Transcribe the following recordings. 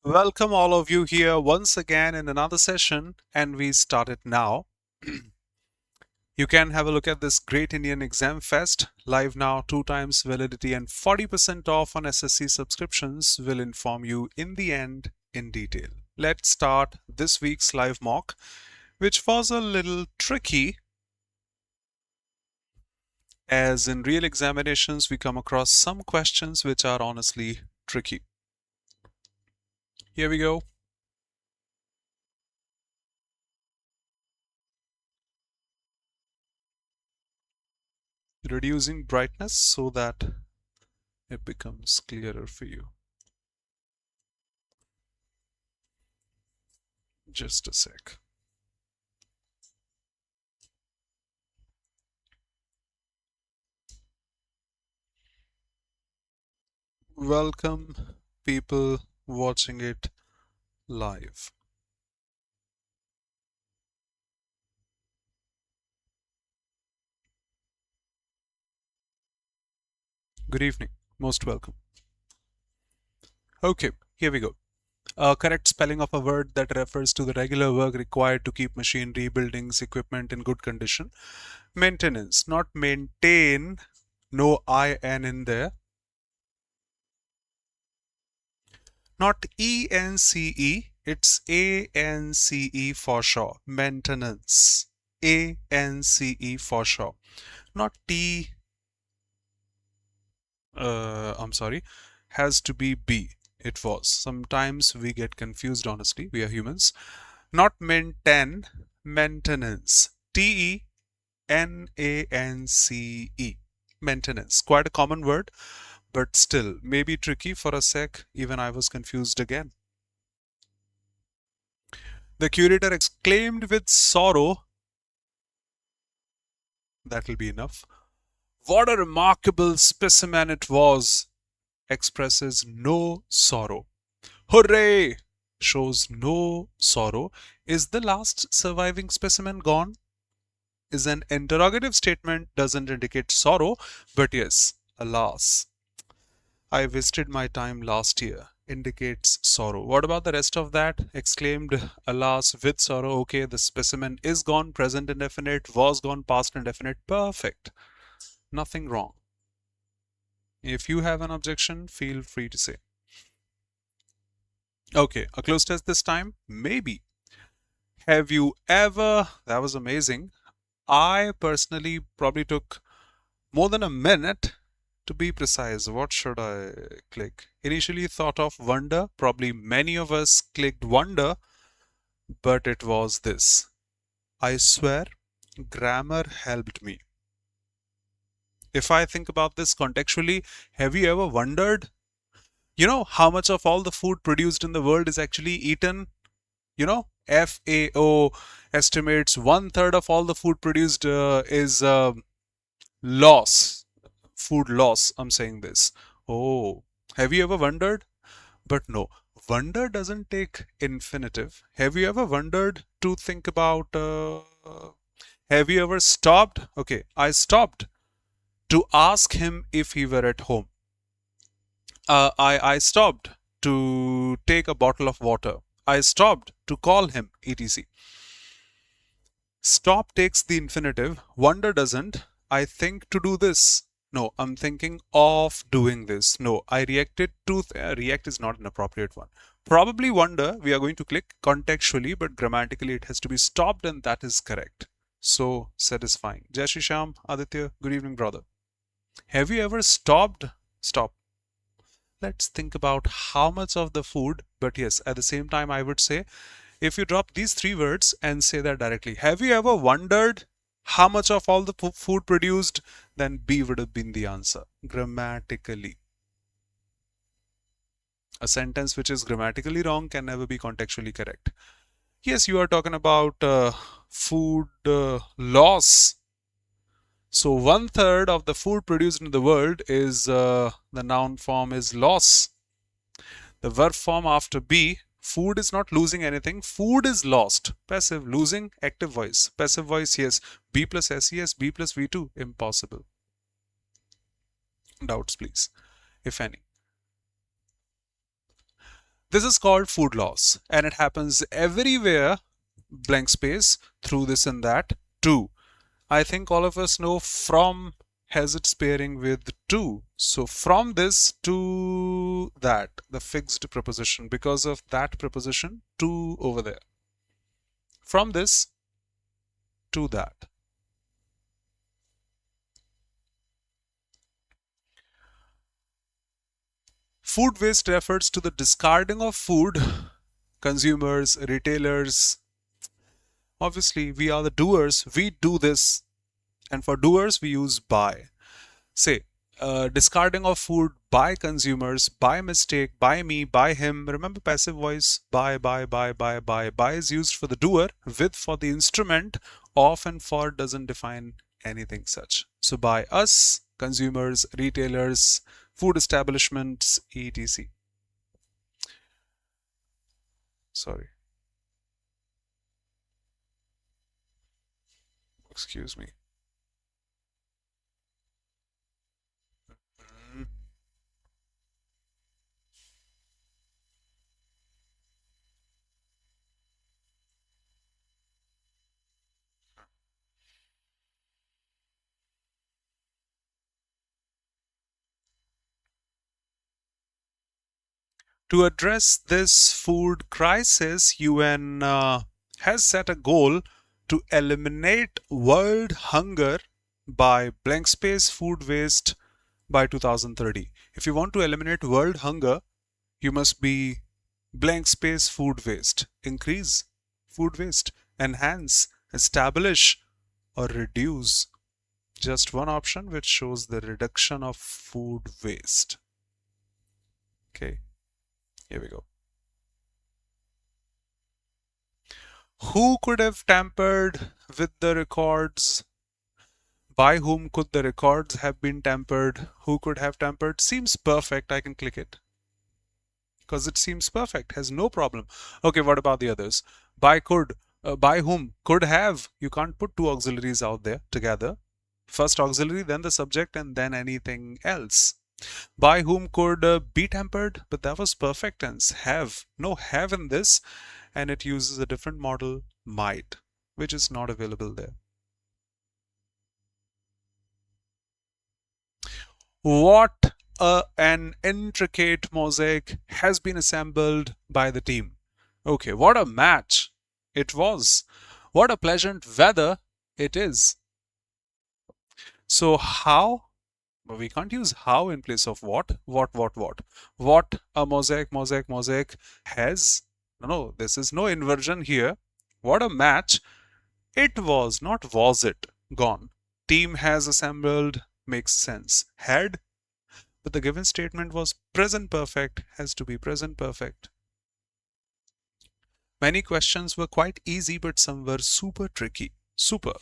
Welcome all of you here once again in another session, and we start it now. You can have a look at this Great Indian Exam Fest live now, 2 times validity and 40% off on SSC subscriptions will inform you in the end in detail. Let's start this week's live mock, which was a little tricky, as in real examinations we come across some questions which are honestly tricky. Here we go. Reducing brightness so that it becomes clearer for you. Just a sec. Welcome people watching it live. Good evening. Most welcome. Okay, here we go. Correct spelling of a word that refers to the regular work required to keep machinery, buildings, equipment in good condition. Maintenance, not maintain, no IN in there. Not ENCE, it's ANCE for sure. Maintenance, ANCE for sure. Not T, I'm sorry, has to be B. It was. Sometimes we get confused, honestly. We are humans. Not maintain, maintenance. TENANCE. Maintenance. Quite a common word, but still, maybe tricky for a sec. Even I was confused again. The curator exclaimed with sorrow. That'll be enough. What a remarkable specimen it was. Expresses no sorrow. Hooray! Shows no sorrow. Is the last surviving specimen gone? Is an interrogative statement, doesn't indicate sorrow, but yes, alas. I wasted my time last year. Indicates sorrow. What about the rest of that? Exclaimed alas with sorrow. Okay, the specimen is gone, present indefinite, was gone, past indefinite. Perfect. Nothing wrong. If you have an objection, feel free to say. Okay, a close test this time? Maybe. Have you ever, that was amazing. I personally probably took more than a minute to be precise. What should I click? Initially thought of wonder. Probably many of us clicked wonder, but it was this. I swear, grammar helped me. If I think about this contextually, have you ever wondered, how much of all the food produced in the world is actually eaten? FAO estimates 1/3 of all the food produced is loss. Food loss, I'm saying this. Oh, have you ever wondered? But no, wonder doesn't take infinitive. Have you ever wondered to think about, have you ever stopped? Okay, I stopped to ask him if he were at home. I stopped to take a bottle of water. I stopped to call him, etc. Stop takes the infinitive. Wonder doesn't. I think to do this. No, I'm thinking of doing this. No, I reacted to. React is not an appropriate one. Probably wonder. We are going to click contextually, but grammatically it has to be stopped, and that is correct. So satisfying. Jai Shri Sham, Aditya, good evening, brother. Have you ever stopped? Stop. Let's think about how much of the food, but yes, at the same time, I would say, if you drop these 3 words and say that directly, have you ever wondered how much of all the food produced? Then B would have been the answer, grammatically. A sentence which is grammatically wrong can never be contextually correct. Yes, you are talking about food loss. So 1/3 of the food produced in the world is, the noun form is loss. The verb form after be, food is not losing anything. Food is lost. Passive, losing, active voice. Passive voice, yes. B plus SES, B plus V2, impossible. Doubts, please, if any. This is called food loss, and it happens everywhere, blank space, through this and that, to. I think all of us know from has its pairing with to. So from this to that, the fixed preposition, because of that preposition, to over there. From this to that. Food waste refers to the discarding of food. Consumers, retailers, obviously we are the doers, we do this, and for doers we use by. Say, discarding of food by consumers, by mistake, by me, by him. Remember passive voice, by is used for the doer, with for the instrument, of and for doesn't define anything such. So by us, consumers, retailers, food establishments, etc. Sorry. Excuse me. To address this food crisis, UN has set a goal to eliminate world hunger by blank space food waste by 2030. If you want to eliminate world hunger, you must be blank space food waste. Increase food waste, enhance, establish, or reduce. Just one option which shows the reduction of food waste. Okay. Here we go. Who could have tampered with the records? By whom could the records have been tampered? Who could have tampered? Seems perfect. I can click it. Because it seems perfect. Has no problem. Okay, what about the others? By could. By whom? Could have. You can't put two auxiliaries out there together. First auxiliary, then the subject, and then anything else. By whom could be tampered, but that was perfect tense. Have. No have in this, and it uses a different model, might, which is not available there. What an intricate mosaic has been assembled by the team. Okay, what a match it was. What a pleasant weather it is. So how? We can't use how in place of what. What a mosaic has. No, this is no inversion here. What a match it was, not was it. Gone. Team has assembled makes sense. Had, but the given statement was present perfect, has to be present perfect. Many questions were quite easy, but some were super tricky. Super.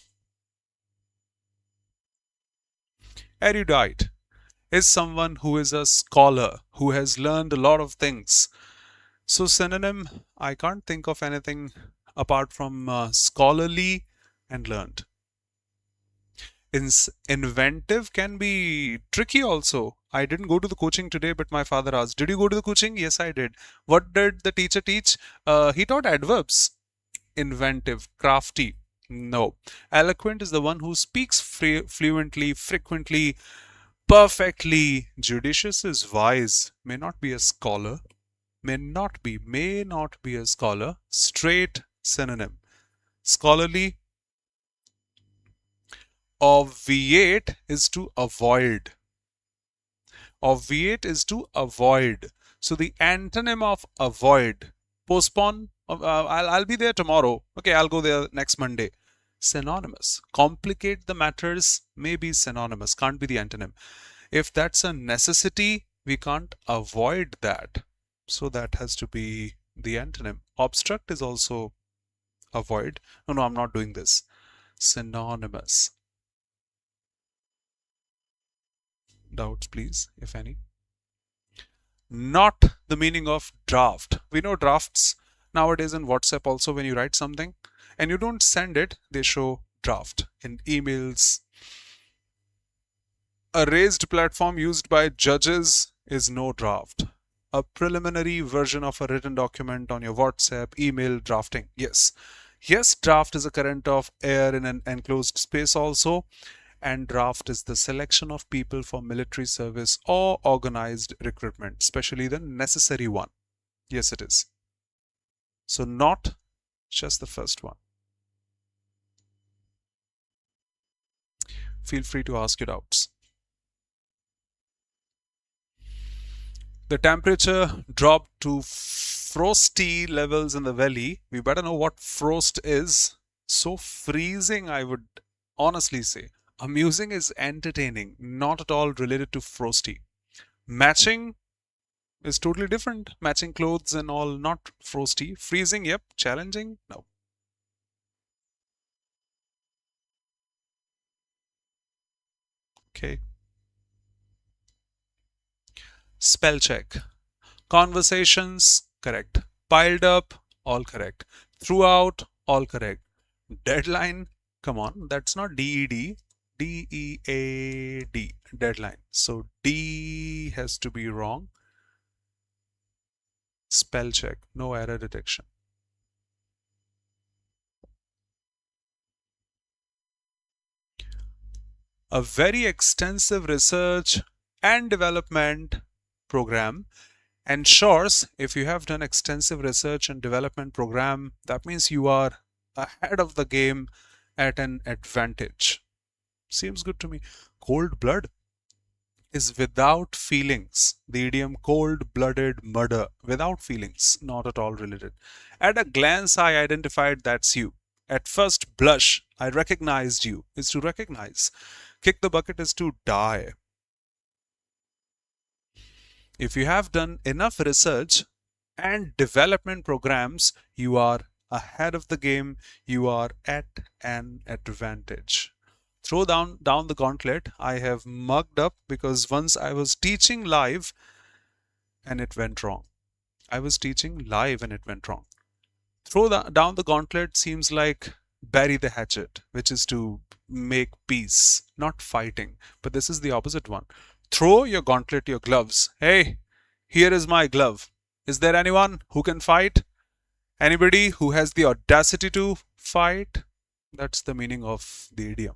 Erudite is someone who is a scholar, who has learned a lot of things. So synonym, I can't think of anything apart from scholarly and learned. Inventive can be tricky also. I didn't go to the coaching today, but my father asked, did you go to the coaching? Yes, I did. What did the teacher teach? He taught adverbs. Inventive, crafty. No. Eloquent is the one who speaks fluently, frequently, perfectly. Judicious is wise. May not be a scholar. May not be a scholar. Straight, synonym. Scholarly. Obviate is to avoid. Obviate is to avoid. So the antonym of avoid, postpone. I'll be there tomorrow. Okay, I'll go there next Monday. Synonymous. Complicate the matters may be synonymous, can't be the antonym. If that's a necessity, we can't avoid that. So that has to be the antonym. Obstruct is also avoid. No, I'm not doing this. Synonymous. Doubts, please, if any. Not the meaning of draft. We know drafts nowadays in WhatsApp also, when you write something and you don't send it, they show draft in emails. A raised platform used by judges is no draft. a preliminary version of a written document on your WhatsApp, email, drafting. Yes. Yes, draft is a current of air in an enclosed space also. And draft is the selection of people for military service or organized recruitment, especially the necessary one. Yes, it is. So not just the first one. Feel free to ask your doubts. The temperature dropped to frosty levels in the valley. We better know what frost is. So freezing, I would honestly say. Amusing is entertaining, not at all related to frosty. Matching is totally different. Matching clothes and all, not frosty. Freezing, yep. Challenging, no. Okay. Spell check. Conversations, correct. Piled up, all correct. Throughout, all correct. Deadline, come on, that's not DED. DEAD, deadline. So D has to be wrong. Spell check, no error detection. A very extensive research and development program ensures, if you have done extensive research and development program, that means you are ahead of the game at an advantage. Seems good to me. Cold blood is without feelings. The idiom cold-blooded murder, without feelings, not at all related. At a glance, I identified that's you. At first blush, I recognized you, is to recognize. Kick the bucket is to die. If you have done enough research and development programs, you are ahead of the game. You are at an advantage. Throw down the gauntlet. I have mugged up because once I was teaching live and it went wrong. I was teaching live and it went wrong. Throw down the gauntlet seems like bury the hatchet, which is to make peace, not fighting. But this is the opposite one. Throw your gauntlet, your gloves. Hey, here is my glove. Is there anyone who can fight? Anybody who has the audacity to fight? That's the meaning of the idiom.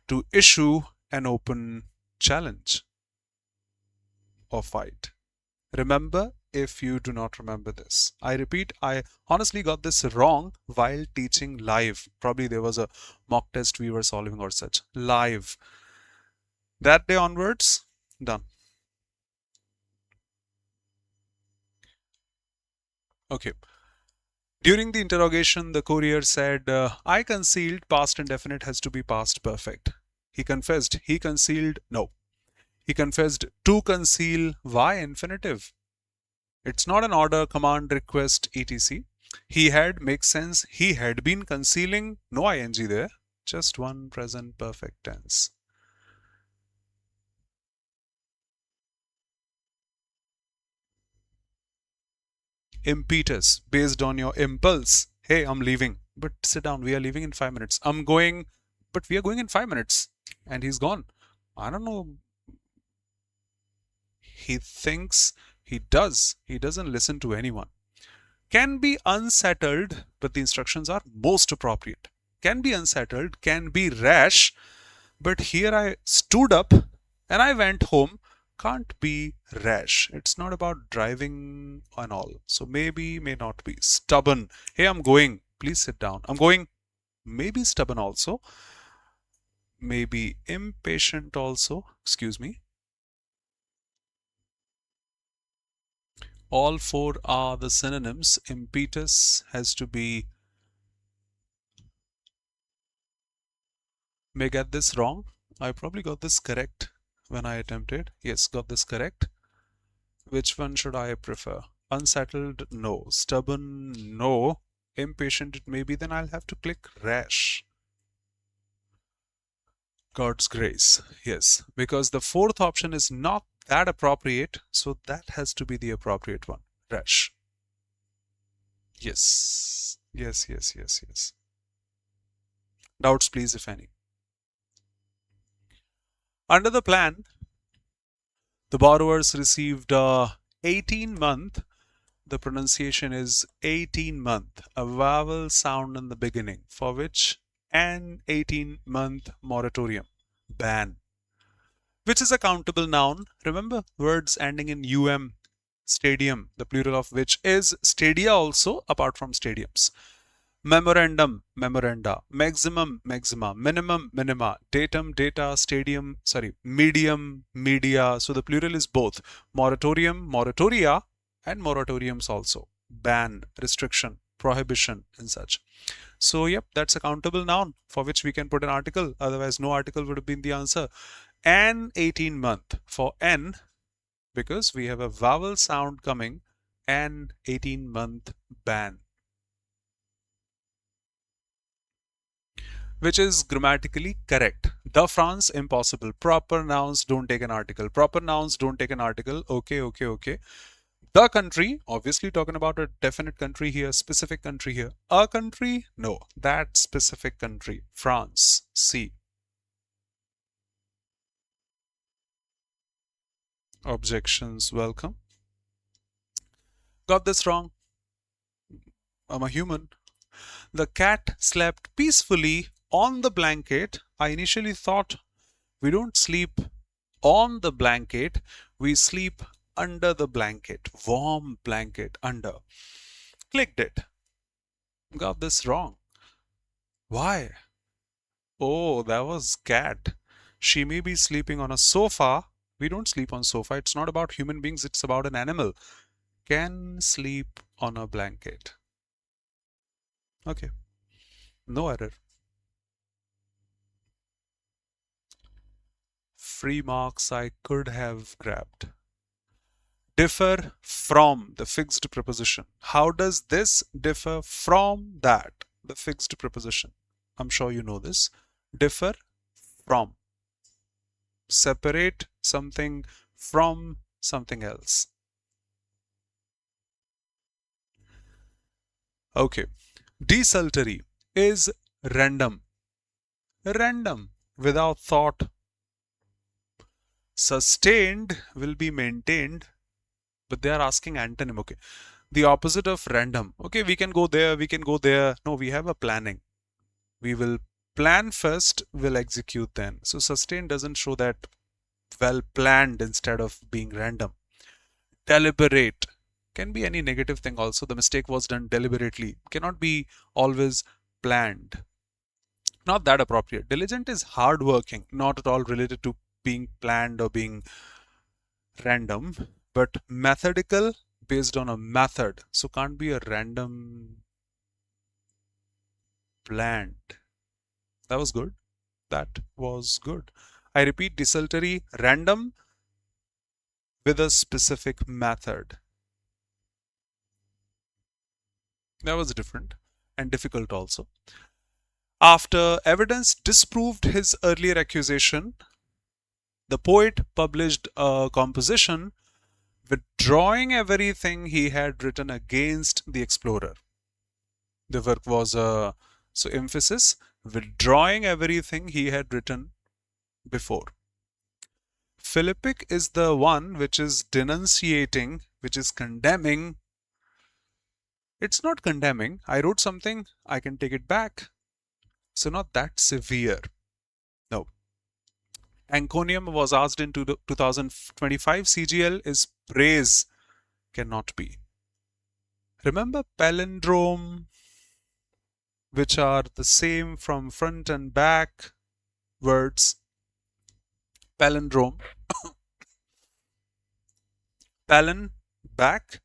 To issue an open challenge or fight. Remember, if you do not remember this. I repeat, I honestly got this wrong while teaching live. Probably there was a mock test we were solving or such. Live. That day onwards, done. Okay. During the interrogation, the courier said, I concealed. Past indefinite has to be past perfect. He confessed. He concealed. No. He confessed to conceal. Why infinitive? It's not an order, command, request, etc. He had makes sense. He had been concealing. No ing there. Just one present perfect tense. Impetus, based on your impulse. Hey, I'm leaving. But sit down. We are leaving in 5 minutes. I'm going. But we are going in 5 minutes. And he's gone. I don't know. He thinks he does. He doesn't listen to anyone. Can be unsettled, but the instructions are most appropriate. Can be unsettled, can be rash, but here I stood up and I went home. Can't be rash. It's not about driving and all. So maybe, may not be. Stubborn. Hey, I'm going. Please sit down. I'm going. Maybe stubborn also. Maybe impatient also. Excuse me. All four are the synonyms. Impetus has to be. May get this wrong. I probably got this correct when I attempted. Yes, got this correct. Which one should I prefer? Unsettled? No. Stubborn? No. Impatient? It may be. Then I'll have to click rash. God's grace. Yes, because the fourth option is not that appropriate, so that has to be the appropriate one. Rash. Yes. Yes, yes, yes, yes. Doubts, please, if any. Under the plan, the borrowers received 18-month, the pronunciation is 18-month, a vowel sound in the beginning, for which an 18-month moratorium, ban. Which is a countable noun. Remember, words ending in um, stadium, the plural of which is stadia also, apart from stadiums. Memorandum, memoranda, maximum, maxima, minimum, minima, datum, data, stadium, medium, media. So the plural is both moratorium, moratoria, and moratoriums also. Ban, restriction, prohibition, and such. So yep, that's a countable noun for which we can put an article. Otherwise, no article would have been the answer. An 18-month for N, because we have a vowel sound coming, an 18-month ban. Which is grammatically correct. The France, impossible. Proper nouns don't take an article. Proper nouns don't take an article. Okay, okay, okay. The country, obviously talking about a definite country here, specific country here. A country, no, that specific country. France, C. Objections, welcome. Got this wrong. I'm a human. The cat slept peacefully on the blanket. I initially thought we don't sleep on the blanket, we sleep under the blanket, warm blanket under. Clicked it. Got this wrong. Why? Oh, that was cat. She may be sleeping on a sofa. We don't sleep on sofa. It's not about human beings, it's about an animal. Can sleep on a blanket. Okay. No error. Free marks I could have grabbed. Differ from, the fixed preposition. How does this differ from that, the fixed preposition? I'm sure you know this. Differ from. Separate something from something else. Okay. Desultory is random. Random, without thought. Sustained will be maintained, but they are asking antonym. Okay, the opposite of random. Okay, we can go there, we can go there. No, we have a planning. We will plan first, we'll execute then. So sustained doesn't show that well planned instead of being random. Deliberate can be any negative thing also. The mistake was done deliberately. Cannot be always planned. Not that appropriate. Diligent is hardworking, not at all related to being planned or being random, but methodical, based on a method. So can't be a random planned. That was good. That was good. I repeat, desultory, random with a specific method. That was different and difficult also. After evidence disproved his earlier accusation, the poet published a composition withdrawing everything he had written against the explorer. The work was so emphasis, withdrawing everything he had written before. Philippic is the one which is denunciating, which is condemning. It's not condemning. I wrote something, I can take it back. So not that severe. No. Encomium was asked in 2025 CGL is praise, cannot be. Remember palindrome, which are the same from front and back words. Palindrome. Palin, back.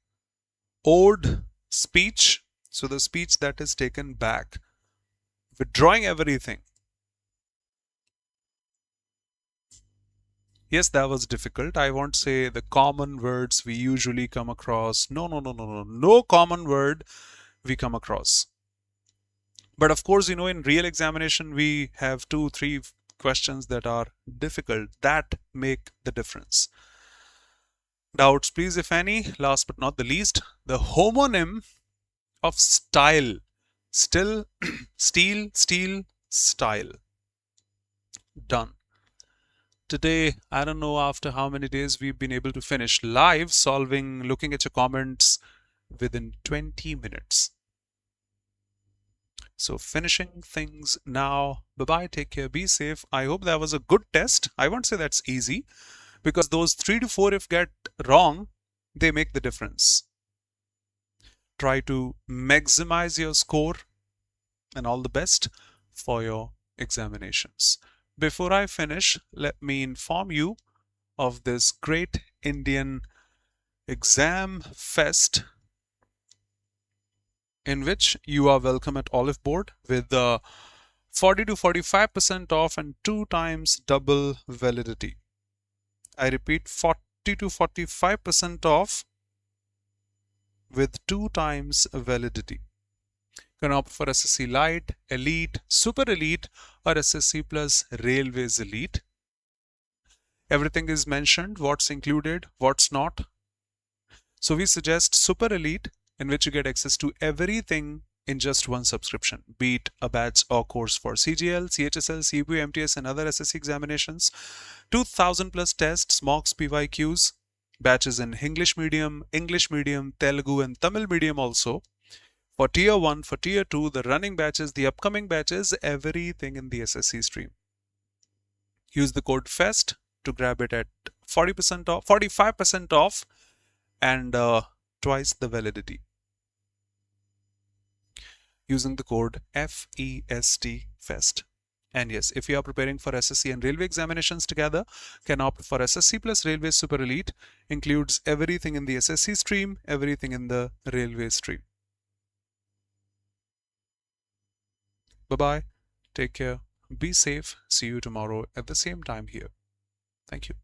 Ode, speech. So the speech that is taken back. Withdrawing everything. Yes, that was difficult. I won't say the common words we usually come across. No. No common word we come across. But of course, in real examination, we have 2-3 questions that are difficult, that make the difference. Doubts, please, if any. Last but not the least, the homonym of style. Still, steel, style. Done. Today, I don't know after how many days we've been able to finish live solving, looking at your comments within 20 minutes. So finishing things now. Bye-bye, take care, be safe. I hope that was a good test. I won't say that's easy because those 3 to 4 if get wrong, they make the difference. Try to maximize your score and all the best for your examinations. Before I finish, let me inform you of this great Indian exam fest in which you are welcome at Oliveboard with 40 to 45% off and 2 times double validity. I repeat, 40 to 45% off with 2 times validity. You can opt for SSC Lite, Elite, Super Elite or SSC plus Railways Elite. Everything is mentioned, what's included, what's not. So we suggest Super Elite, in which you get access to everything in just one subscription, be it a batch or course for CGL, CHSL, CEBU, MTS and other SSC examinations, 2000 plus tests, mocks, PYQs, batches in English medium, Telugu and Tamil medium also. For tier 1, for tier 2, the running batches, the upcoming batches, everything in the SSC stream. Use the code FEST to grab it at 40% off, 45% off and twice the validity. Using the code FEST. And yes, if you are preparing for SSC and railway examinations together, can opt for SSC plus Railway Super Elite, includes everything in the SSC stream, everything in the railway stream. Bye-bye, take care, be safe, see you tomorrow at the same time here. Thank you.